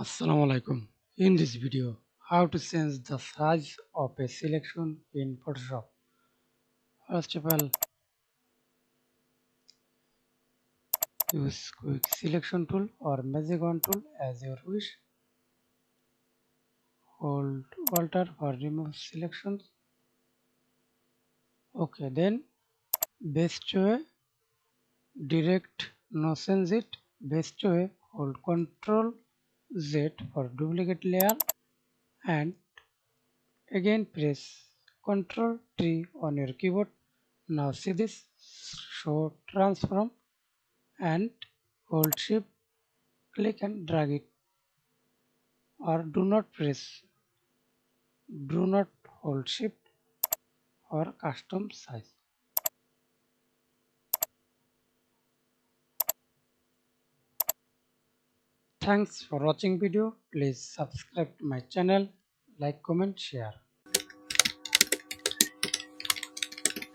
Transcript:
Assalamu alaikum. In this video, how to change the size of a selection in Photoshop. First of all, use quick selection tool or magic wand tool as your wish. Hold Alter for remove selections. Okay, then best way direct no change it. Best way hold Ctrl Z for duplicate layer and again press Ctrl T on your keyboard. Now see this show transform and hold shift, click and drag it or do not hold shift or custom size. Thanks for watching video. Please subscribe to my channel, like, comment, share.